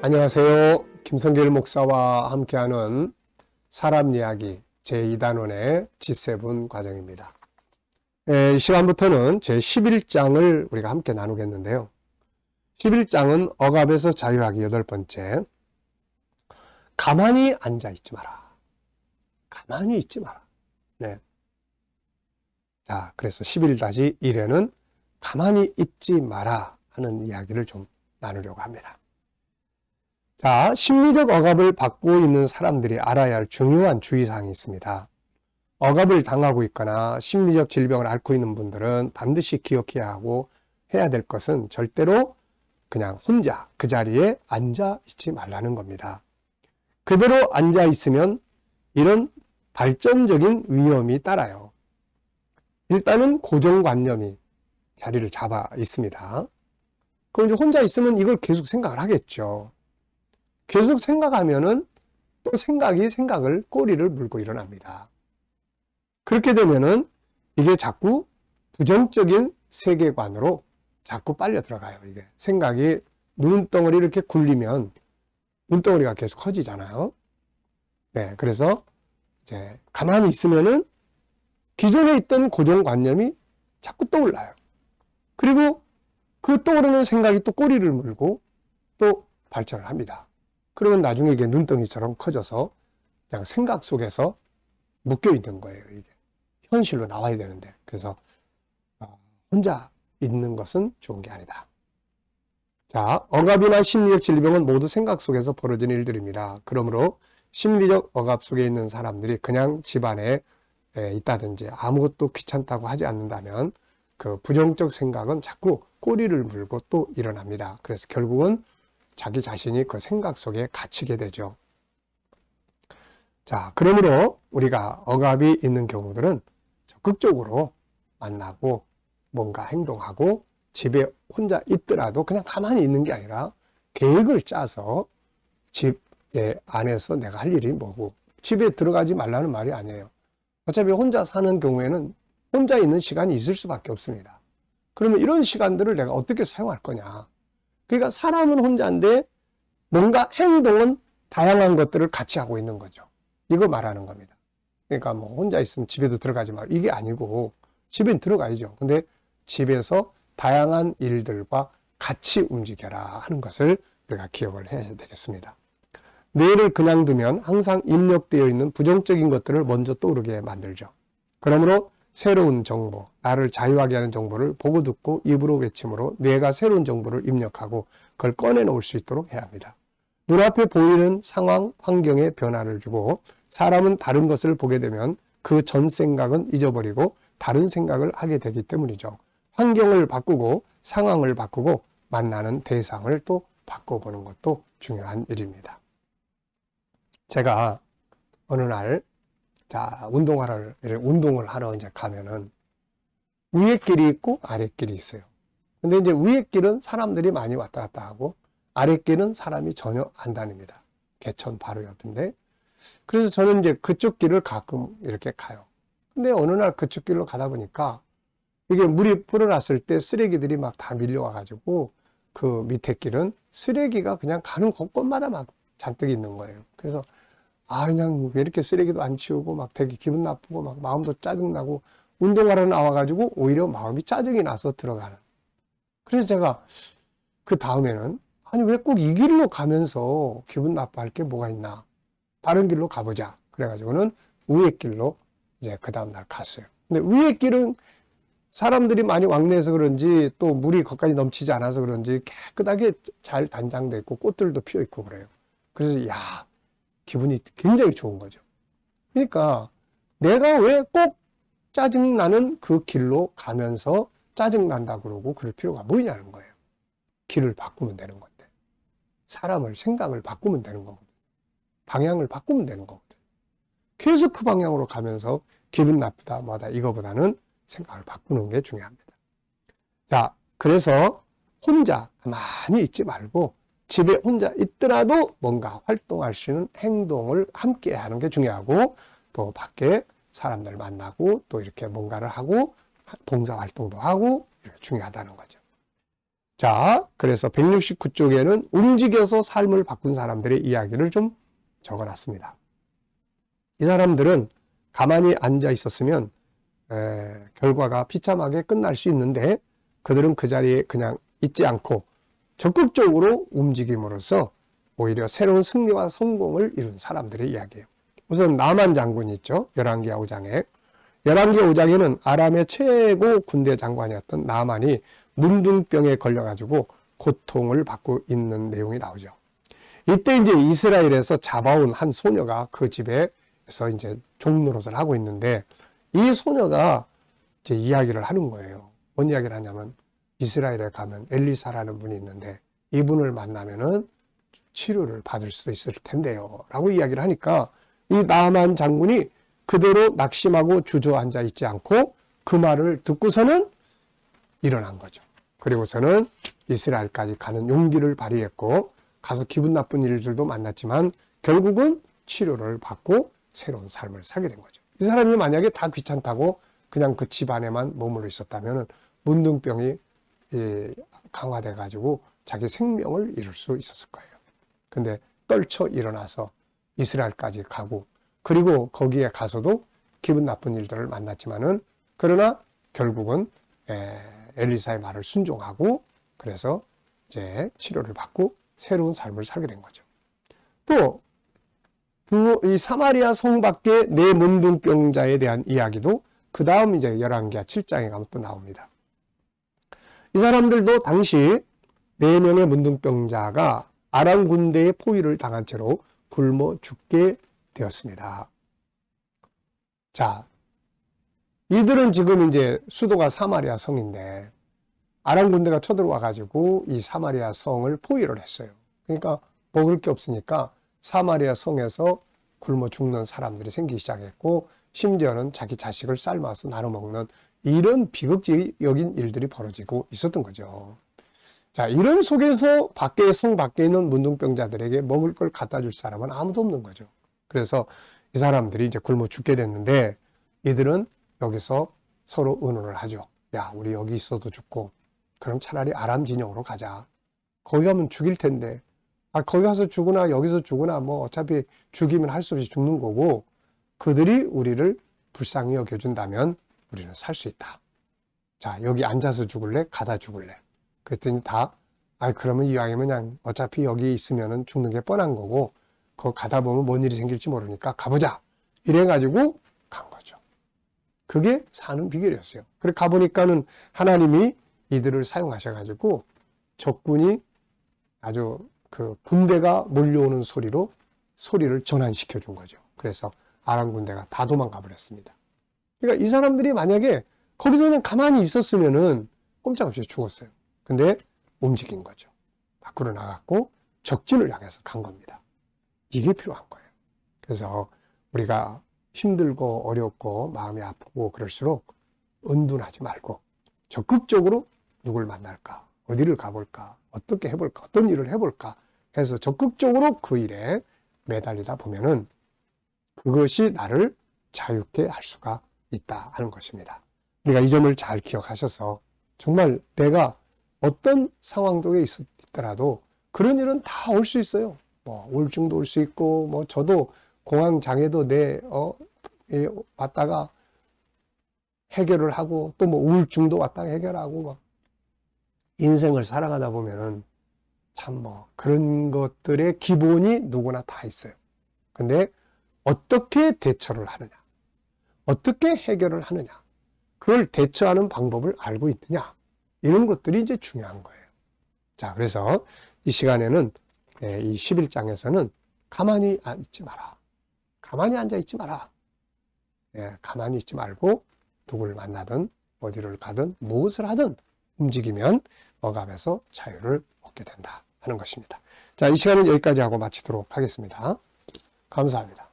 안녕하세요. 김성길 목사와 함께하는 사람 이야기 제2단원의 G7 과정입니다. 이 시간부터는 제11장을 우리가 함께 나누겠는데요. 11장은 억압에서 자유하기 8번째. 가만히 앉아 있지 마라. 가만히 있지 마라. 네. 자, 그래서 11-1에는 가만히 있지 마라 하는 이야기를 좀 나누려고 합니다. 자, 심리적 억압을 받고 있는 사람들이 알아야 할 중요한 주의사항이 있습니다. 억압을 당하고 있거나 심리적 질병을 앓고 있는 분들은 반드시 기억해야 하고 해야 될 것은 절대로 그냥 혼자 그 자리에 앉아 있지 말라는 겁니다. 그대로 앉아 있으면 이런 발전적인 위험이 따라요. 일단은 고정관념이 자리를 잡아 있습니다. 그럼 이제 혼자 있으면 이걸 계속 생각을 하겠죠. 계속 생각하면은 또 생각이 생각을 꼬리를 물고 일어납니다. 그렇게 되면은 이게 자꾸 부정적인 세계관으로 자꾸 빨려 들어가요. 이게 생각이 눈덩어리 이렇게 굴리면 눈덩어리가 계속 커지잖아요. 네, 그래서 이제 가만히 있으면은 기존에 있던 고정관념이 자꾸 떠올라요. 그리고 그 떠오르는 생각이 또 꼬리를 물고 또 발전을 합니다. 그러면 나중에 이게 눈덩이처럼 커져서 그냥 생각 속에서 묶여 있는 거예요. 이게 현실로 나와야 되는데. 그래서 혼자 있는 것은 좋은 게 아니다. 자, 억압이나 심리적 질병은 모두 생각 속에서 벌어지는 일들입니다. 그러므로 심리적 억압 속에 있는 사람들이 그냥 집안에 있다든지 아무것도 귀찮다고 하지 않는다면 그 부정적 생각은 자꾸 꼬리를 물고 또 일어납니다. 그래서 결국은 자기 자신이 그 생각 속에 갇히게 되죠. 자, 그러므로 우리가 억압이 있는 경우들은 적극적으로 만나고 뭔가 행동하고 집에 혼자 있더라도 그냥 가만히 있는 게 아니라 계획을 짜서 집에 안에서 내가 할 일이 뭐고 집에 들어가지 말라는 말이 아니에요. 어차피 혼자 사는 경우에는 혼자 있는 시간이 있을 수밖에 없습니다. 그러면 이런 시간들을 내가 어떻게 사용할 거냐. 그러니까 사람은 혼자인데 뭔가 행동은 다양한 것들을 같이 하고 있는 거죠. 이거 말하는 겁니다. 그러니까 뭐 혼자 있으면 집에도 들어가지 말고 이게 아니고 집엔 들어가야죠. 근데 집에서 다양한 일들과 같이 움직여라 하는 것을 우리가 기억을 해야 되겠습니다. 뇌를 그냥 두면 항상 입력되어 있는 부정적인 것들을 먼저 떠오르게 만들죠. 그러므로 새로운 정보, 나를 자유하게 하는 정보를 보고 듣고 입으로 외침으로 뇌가 새로운 정보를 입력하고 그걸 꺼내놓을 수 있도록 해야 합니다. 눈앞에 보이는 상황, 환경에 변화를 주고 사람은 다른 것을 보게 되면 그 전 생각은 잊어버리고 다른 생각을 하게 되기 때문이죠. 환경을 바꾸고 상황을 바꾸고 만나는 대상을 또 바꿔보는 것도 중요한 일입니다. 제가 어느 날 운동을 하러 이제 가면은 위에 길이 있고 아래 길이 있어요. 근데 이제 위에 길은 사람들이 많이 왔다 갔다 하고 아래 길은 사람이 전혀 안 다닙니다. 개천 바로 옆인데. 그래서 저는 이제 그쪽 길을 가끔 이렇게 가요. 근데 어느 날 그쪽 길로 가다 보니까 이게 물이 불어났을 때 쓰레기들이 막 다 밀려와가지고 그 밑에 길은 쓰레기가 그냥 가는 곳곳마다 막 잔뜩 있는 거예요. 그래서 그냥 왜 이렇게 쓰레기도 안 치우고 막 되게 기분 나쁘고 막 마음도 짜증나고 운동하러 나와가지고 오히려 마음이 짜증이 나서 들어가는. 그래서 제가 그 다음에는 왜 꼭 이 길로 가면서 기분 나빠할 게 뭐가 있나. 다른 길로 가보자. 그래가지고는 위에 길로 이제 그 다음날 갔어요. 근데 위에 길은 사람들이 많이 왕래해서 그런지 또 물이 거기까지 넘치지 않아서 그런지 깨끗하게 잘 단장돼 있고 꽃들도 피어 있고 그래요. 그래서 기분이 굉장히 좋은 거죠. 그러니까 내가 왜 꼭 짜증나는 그 길로 가면서 짜증난다 그러고 그럴 필요가 뭐냐는 거예요. 길을 바꾸면 되는 건데. 사람을 생각을 바꾸면 되는 거거든. 방향을 바꾸면 되는 거거든. 계속 그 방향으로 가면서 기분 나쁘다 뭐다 이거보다는 생각을 바꾸는 게 중요합니다. 자, 그래서 혼자 가만히 있지 말고 집에 혼자 있더라도 뭔가 활동할 수 있는 행동을 함께 하는 게 중요하고 또 밖에 사람들 만나고 또 이렇게 뭔가를 하고 봉사활동도 하고 이렇게 중요하다는 거죠. 자, 그래서 169쪽에는 움직여서 삶을 바꾼 사람들의 이야기를 좀 적어놨습니다. 이 사람들은 가만히 앉아 있었으면 결과가 비참하게 끝날 수 있는데 그들은 그 자리에 그냥 있지 않고 적극적으로 움직임으로써 오히려 새로운 승리와 성공을 이룬 사람들의 이야기예요. 우선 나만 장군이 있죠. 열왕기하 5장에. 열왕기하 5장에는 아람의 최고 군대 장관이었던 나만이 문둥병에 걸려가지고 고통을 받고 있는 내용이 나오죠. 이때 이제 이스라엘에서 잡아온 한 소녀가 그 집에서 이제 종노릇을 하고 있는데 이 소녀가 이제 이야기를 하는 거예요. 뭔 이야기를 하냐면 이스라엘에 가면 엘리사라는 분이 있는데 이분을 만나면은 치료를 받을 수도 있을 텐데요. 라고 이야기를 하니까 이 나만 장군이 그대로 낙심하고 주저앉아 있지 않고 그 말을 듣고서는 일어난 거죠. 그리고서는 이스라엘까지 가는 용기를 발휘했고 가서 기분 나쁜 일들도 만났지만 결국은 치료를 받고 새로운 삶을 살게 된 거죠. 이 사람이 만약에 다 귀찮다고 그냥 그 집 안에만 머물러 있었다면 문둥병이 강화돼 가지고 자기 생명을 잃을 수 있었을 거예요. 근데 떨쳐 일어나서 이스라엘까지 가고 그리고 거기에 가서도 기분 나쁜 일들을 만났지만은 그러나 결국은 엘리사의 말을 순종하고 그래서 이제 치료를 받고 새로운 삶을 살게 된 거죠. 또 이 사마리아 성 밖의 네 문둥병자에 대한 이야기도 그 다음 이제 열왕기하 7장에 가면 또 나옵니다. 이 사람들도 당시 4명의 문둥병자가 아람 군대의 포위를 당한 채로 굶어 죽게 되었습니다. 자, 이들은 지금 이제 수도가 사마리아 성인데 아람 군대가 쳐들어와 가지고 이 사마리아 성을 포위를 했어요. 그러니까 먹을 게 없으니까 사마리아 성에서 굶어 죽는 사람들이 생기기 시작했고 심지어는 자기 자식을 삶아서 나눠 먹는 이런 비극적인 일들이 벌어지고 있었던 거죠. 자, 이런 속에서 성 밖에 있는 문둥병자들에게 먹을 걸 갖다 줄 사람은 아무도 없는 거죠. 그래서 이 사람들이 이제 굶어 죽게 됐는데 이들은 여기서 서로 의논을 하죠. 야, 우리 여기 있어도 죽고 그럼 차라리 아람 진영으로 가자. 거기 가면 죽일 텐데. 거기 가서 죽으나 여기서 죽으나 뭐 어차피 죽이면 할 수 없이 죽는 거고 그들이 우리를 불쌍히 여겨준다면 우리는 살 수 있다. 자, 여기 앉아서 죽을래? 가다 죽을래? 그랬더니 그러면 이왕이면 그냥 어차피 여기 있으면은 죽는 게 뻔한 거고 거기 가다 보면 뭔 일이 생길지 모르니까 가보자. 이래가지고 간 거죠. 그게 사는 비결이었어요. 그래 가보니까는 하나님이 이들을 사용하셔가지고 적군이 아주 그 군대가 몰려오는 소리를 전환시켜 준 거죠. 그래서 아람 군대가 다 도망가 버렸습니다. 그러니까 이 사람들이 만약에 거기서 그냥 가만히 있었으면은 꼼짝없이 죽었어요. 근데 움직인 거죠. 밖으로 나갔고 적진을 향해서 간 겁니다. 이게 필요한 거예요. 그래서 우리가 힘들고 어렵고 마음이 아프고 그럴수록 은둔하지 말고 적극적으로 누굴 만날까? 어디를 가볼까? 어떻게 해볼까? 어떤 일을 해볼까? 해서 적극적으로 그 일에 매달리다 보면은 그것이 나를 자유케 할 수가 있다 하는 것입니다. 우리가 이 점을 잘 기억하셔서 정말 내가 어떤 상황 속에 있더라도 그런 일은 다 올 수 있어요. 뭐 우울증도 올 수 있고 뭐 저도 공황 장애도 왔다가 해결을 하고 또 뭐 우울증도 왔다가 해결하고 막 인생을 살아가다 보면은 참 뭐 그런 것들의 기본이 누구나 다 있어요. 근데 어떻게 대처를 하느냐, 어떻게 해결을 하느냐, 그걸 대처하는 방법을 알고 있느냐, 이런 것들이 이제 중요한 거예요. 자, 그래서 이 시간에는 이 11장에서는 가만히 있지 마라. 가만히 앉아 있지 마라. 가만히 있지 말고 누구를 만나든 어디를 가든 무엇을 하든 움직이면 억압에서 자유를 얻게 된다 하는 것입니다. 자, 이 시간은 여기까지 하고 마치도록 하겠습니다. 감사합니다.